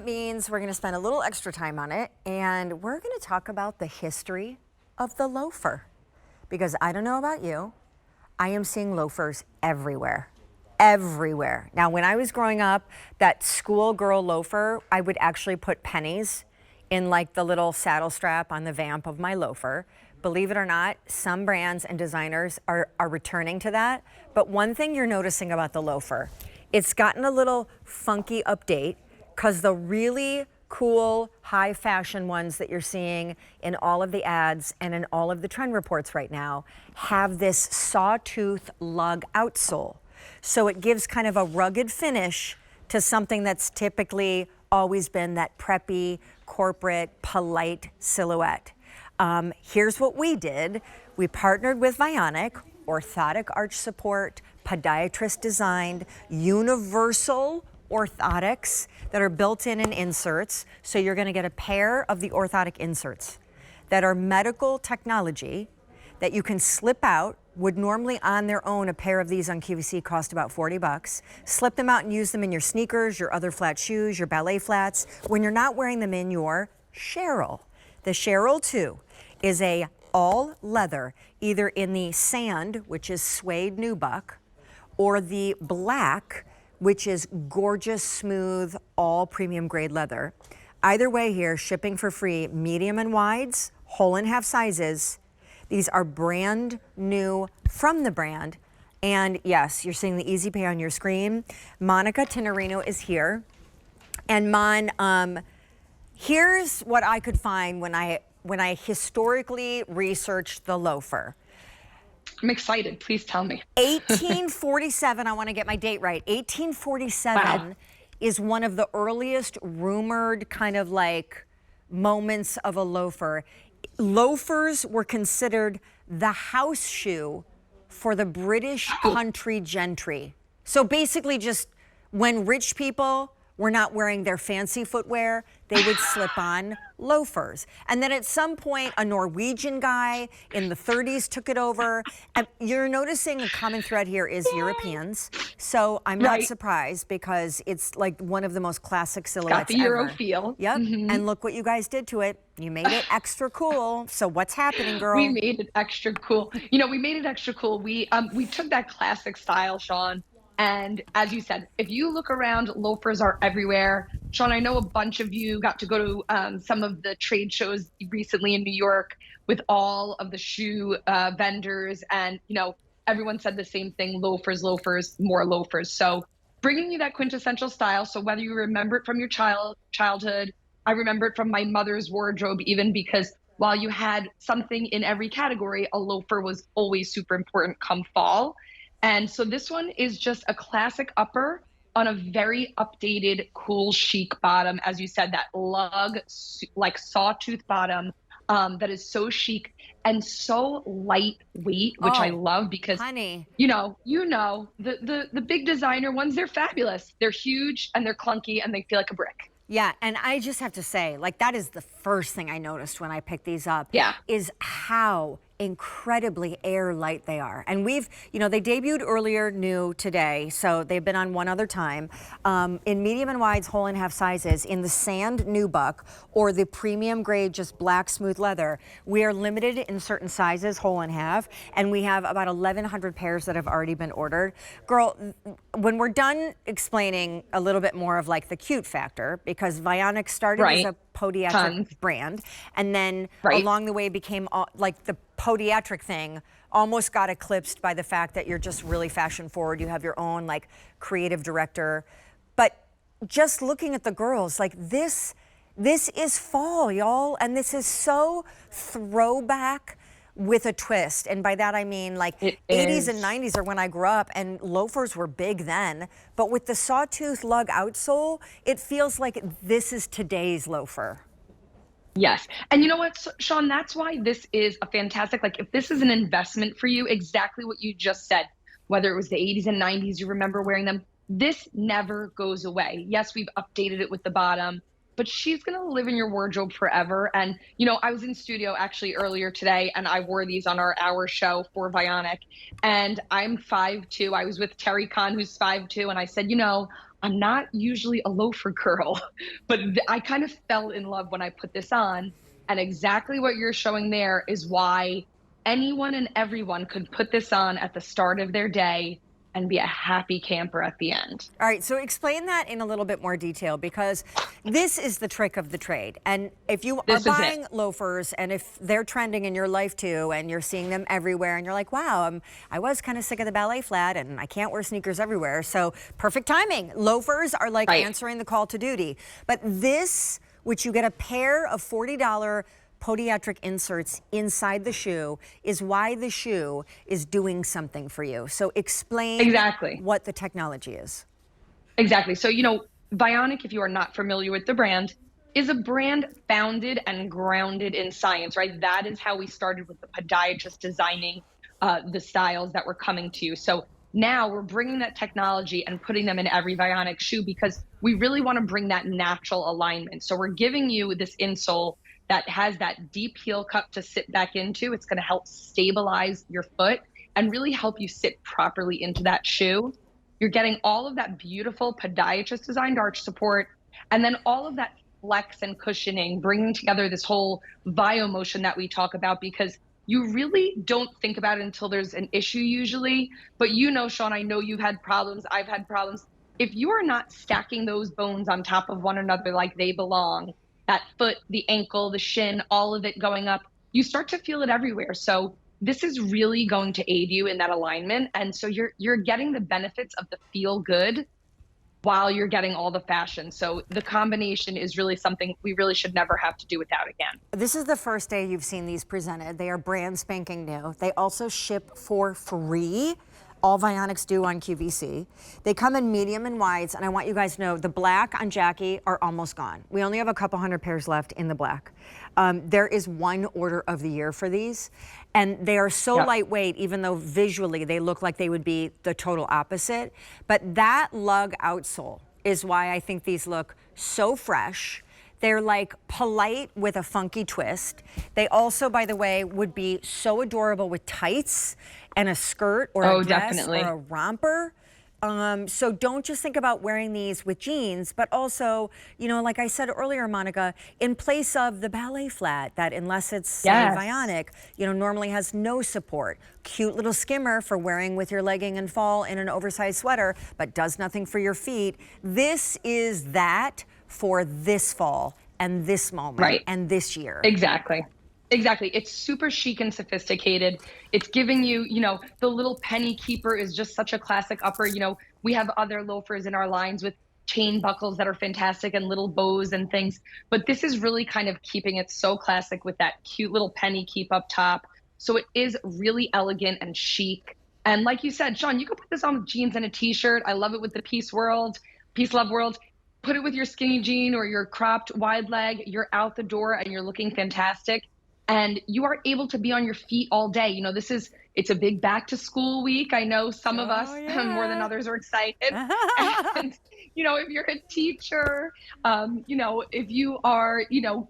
means we're going to spend a little extra time on it, and we're going to talk about the history of the loafer. Because I don't know about you, I am seeing loafers everywhere. Everywhere. Now, when I was growing up, that schoolgirl loafer, I would actually put pennies in like the little saddle strap on the vamp of my loafer. Believe it or not, some brands and designers are returning to that. But one thing you're noticing about the loafer, it's gotten a little funky update because the really cool high fashion ones that you're seeing in all of the ads and in all of the trend reports right now have this sawtooth lug outsole. So it gives kind of a rugged finish to something that's typically always been that preppy, corporate, polite silhouette. Here's what we did. We partnered with Vionic, orthotic arch support, podiatrist designed, universal orthotics that are built in inserts. So you're gonna get a pair of the orthotic inserts that are medical technology that you can slip out. Would normally on their own, a pair of these on QVC cost about 40 bucks. Slip them out and use them in your sneakers, your other flat shoes, your ballet flats, when you're not wearing them in your Cheryl. The Cheryl 2 is a all leather, either in the sand, which is suede nubuck, or the black, which is gorgeous, smooth, all premium grade leather. Either way here, shipping for free, medium and wides, whole and half sizes. These are brand new from the brand. And yes, you're seeing the easy pay on your screen. Monica Tenerino is here. And Mon, here's what I could find when I historically researched the loafer. I'm excited. Please tell me. 1847, I want to get my date right. 1847 is one of the earliest rumored kind of like moments of a loafer. Loafers were considered the house shoe for the British country gentry. So basically just when rich people were not wearing their fancy footwear, they would slip on loafers. And then at some point, a Norwegian guy in the 30s took it over. And you're noticing a common thread here is Europeans. So I'm not surprised because it's like one of the most classic silhouettes got the Euro feel. Yep, and look what you guys did to it. You made it extra cool. So what's happening, girl? We made it extra cool. You know, we made it extra cool. We took that classic style, Sean, and as you said, if you look around, loafers are everywhere. Sean, I know a bunch of you got to go to some of the trade shows recently in New York with all of the shoe vendors, and you know, everyone said the same thing: loafers, loafers, more loafers. So bringing you that quintessential style. So whether you remember it from your childhood, I remember it from my mother's wardrobe, even because while you had something in every category, a loafer was always super important come fall. And so this one is just a classic upper on a very updated, cool, chic bottom. As you said, that lug, like sawtooth bottom that is so chic and so lightweight, which I love because, honey, you know, the big designer ones, they're fabulous. They're huge and they're clunky and they feel like a brick. Yeah, and I just have to say, like, that is the first thing I noticed when I picked these up. Yeah. Is how incredibly air light they are. And we've, you know, they debuted earlier new today, so they've been on one other time. In medium and wides, whole and half sizes, in the sand nubuck or the premium grade, just black smooth leather, we are limited in certain sizes, whole and half, and we have about 1,100 pairs that have already been ordered. Girl, when we're done explaining a little bit more of like the cute factor, because Vionic started as a podiatric brand, and then along the way became like the podiatric thing almost got eclipsed by the fact that you're just really fashion forward. You have your own like creative director. But just looking at the girls, like this is fall, y'all. And this is so throwback with a twist. And by that I mean like 80s and 90s are when I grew up, and loafers were big then. But with the sawtooth lug outsole, it feels like this is today's loafer. Yes. And you know what, Sean, that's why this is a fantastic, like if this is an investment for you, exactly what you just said, whether it was the 80s and 90s, you remember wearing them, this never goes away. Yes, we've updated it with the bottom, but she's going to live in your wardrobe forever. And, you know, I was in studio actually earlier today and I wore these on our hour show for Vionic, and I'm 5'2". I was with Terry Khan, who's 5'2", and I said, you know, I'm not usually a loafer girl, but I kind of fell in love when I put this on. And exactly what you're showing there is why anyone and everyone could put this on at the start of their day and be a happy camper at the end. All right, so explain that in a little bit more detail, because this is the trick of the trade. And if you are This is buying it. loafers and if they're trending in your life too, and you're seeing them everywhere and you're like, wow, I was kind of sick of the ballet flat and I can't wear sneakers everywhere. So perfect timing. Loafers are like Right. answering the call to duty. But this, which you get a pair of $40 podiatric inserts inside the shoe, is why the shoe is doing something for you. So explain Exactly. what the technology is. Exactly. So, Vionic, if you are not familiar with the brand, is a brand founded and grounded in science, right? That is how we started with the podiatrist designing the styles that were coming to you. So now we're bringing that technology and putting them in every Vionic shoe because we really want to bring that natural alignment. So we're giving you this insole that has that deep heel cup to sit back into. It's going to help stabilize your foot and really help you sit properly into that shoe. You're getting all of that beautiful podiatrist designed arch support, and then all of that flex and cushioning, bringing together this whole vio motion that we talk about, because you really don't think about it until there's an issue usually. But Sean, I know you've had problems. I've had problems. If you are not stacking those bones on top of one another like they belong, that foot, the ankle, the shin, all of it going up, you start to feel it everywhere. So this is really going to aid you in that alignment. And so you're getting the benefits of the feel good while you're getting all the fashion. So the combination is really something we really should never have to do without again. This is the first day you've seen these presented. They are brand spanking new. They also ship for free. All Vionics do on QVC. They come in medium and wides, and I want you guys to know the black on Jackie are almost gone. We only have a couple hundred pairs left in the black. There is one order of the year for these, and they are so lightweight, even though visually they look like they would be the total opposite. But that lug outsole is why I think these look so fresh. They're like polite with a funky twist. They also, by the way, would be so adorable with tights and a skirt or a dress definitely. or a romper. So don't just think about wearing these with jeans, but also, like I said earlier, Monica, in place of the ballet flat that, unless it's say, Vionic, normally has no support. Cute little skimmer for wearing with your legging and fall in an oversized sweater, but does nothing for your feet. This is that for this fall and this moment and this year. Exactly. It's super chic and sophisticated. It's giving you, the little penny keeper is just such a classic upper. We have other loafers in our lines with chain buckles that are fantastic and little bows and things. But this is really kind of keeping it so classic with that cute little penny keep up top. So it is really elegant and chic. And like you said, Sean, you could put this on with jeans and a t-shirt. I love it with the Peace Love World. Put it with your skinny jean or your cropped wide leg. You're out the door and you're looking fantastic. And you are able to be on your feet all day. It's a big back to school week. I know some of us more than others are excited. And, if you're a teacher, if you are,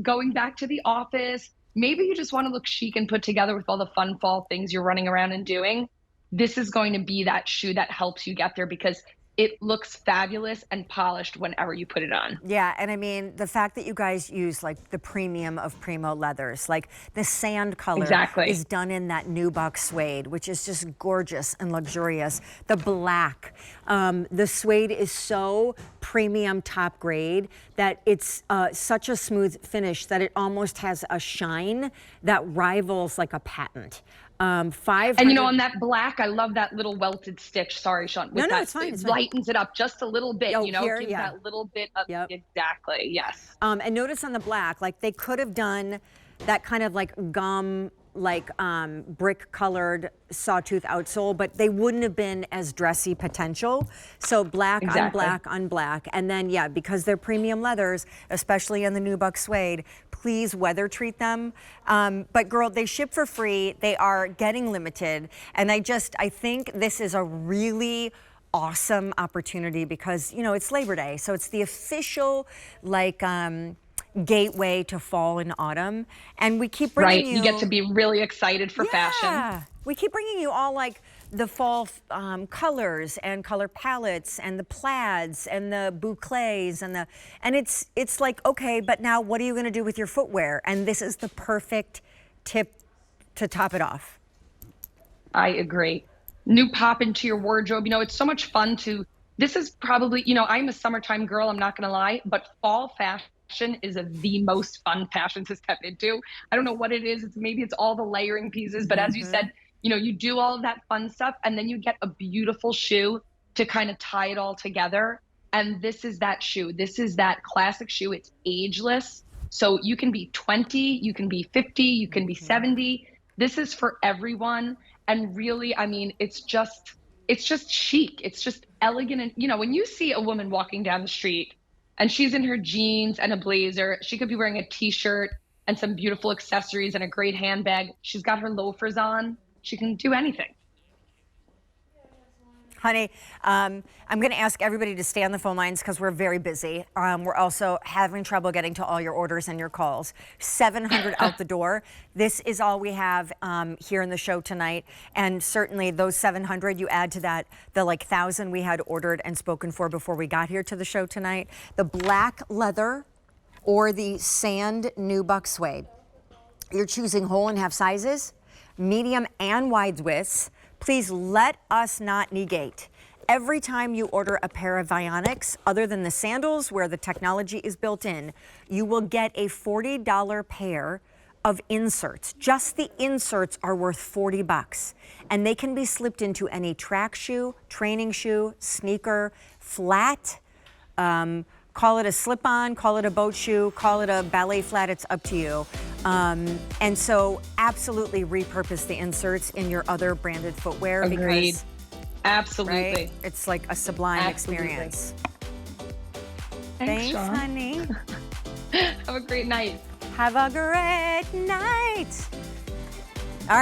going back to the office, maybe you just want to look chic and put together with all the fun fall things you're running around and doing. This is going to be that shoe that helps you get there because it looks fabulous and polished whenever you put it on. Yeah, and I mean, the fact that you guys use like the premium of primo leathers, like the sand color is done in that nubuck suede, which is just gorgeous and luxurious. The black, the suede is so premium top grade that it's such a smooth finish that it almost has a shine that rivals like a patent. And on that black, I love that little welted stitch. Sorry, Sean. It's fine. It lightens it up just a little bit. Here, gives that little bit of exactly. Yes. And notice on the black, like they could have done that kind of like gum, like brick colored sawtooth outsole, but they wouldn't have been as dressy potential. So black on black on black. And then, because they're premium leathers, especially in the nubuck suede, please weather treat them. But girl, they ship for free. They are getting limited. And I think this is a really awesome opportunity because, it's Labor Day. So it's the official gateway to fall and autumn. And we keep bringing you... You get to be really excited for fashion. We keep bringing you all like the fall colors and color palettes and the plaids and the bouclés and it's like, okay, but now what are you going to do with your footwear? And this is the perfect tip to top it off. I agree. New pop into your wardrobe. You know, it's so much fun to, this is probably, you know, I'm a summertime girl, I'm not going to lie, but fall fashion is the most fun fashion to step into. I don't know what it is. Maybe it's all the layering pieces, but as you said, you know, you do all of that fun stuff and then you get a beautiful shoe to kind of tie it all together. And this is that shoe. This is that classic shoe. It's ageless. So you can be 20, you can be 50, you can be 70. This is for everyone. And really, I mean, it's just chic. It's just elegant. And, you know, when you see a woman walking down the street and she's in her jeans and a blazer, she could be wearing a t-shirt and some beautiful accessories and a great handbag. She's got her loafers on. She can do anything. Honey, I'm going to ask everybody to stay on the phone lines because we're very busy. We're also having trouble getting to all your orders and your calls. 700 out the door. This is all we have here in the show tonight. And certainly those 700, you add to that the like 1,000 we had ordered and spoken for before we got here to the show tonight. The black leather or the sand nubuck suede. You're choosing whole and half sizes, medium and wide widths. Please let us not negate. Every time you order a pair of Vionics, other than the sandals where the technology is built in, you will get a $40 pair of inserts. Just the inserts are worth 40 bucks. And they can be slipped into any track shoe, training shoe, sneaker, flat, call it a slip-on, call it a boat shoe, call it a ballet flat, it's up to you. And so absolutely repurpose the inserts in your other branded footwear. Agreed. Because absolutely. Right, it's like a sublime experience. Thanks, Sean. honey. Have a great night. Have a great night.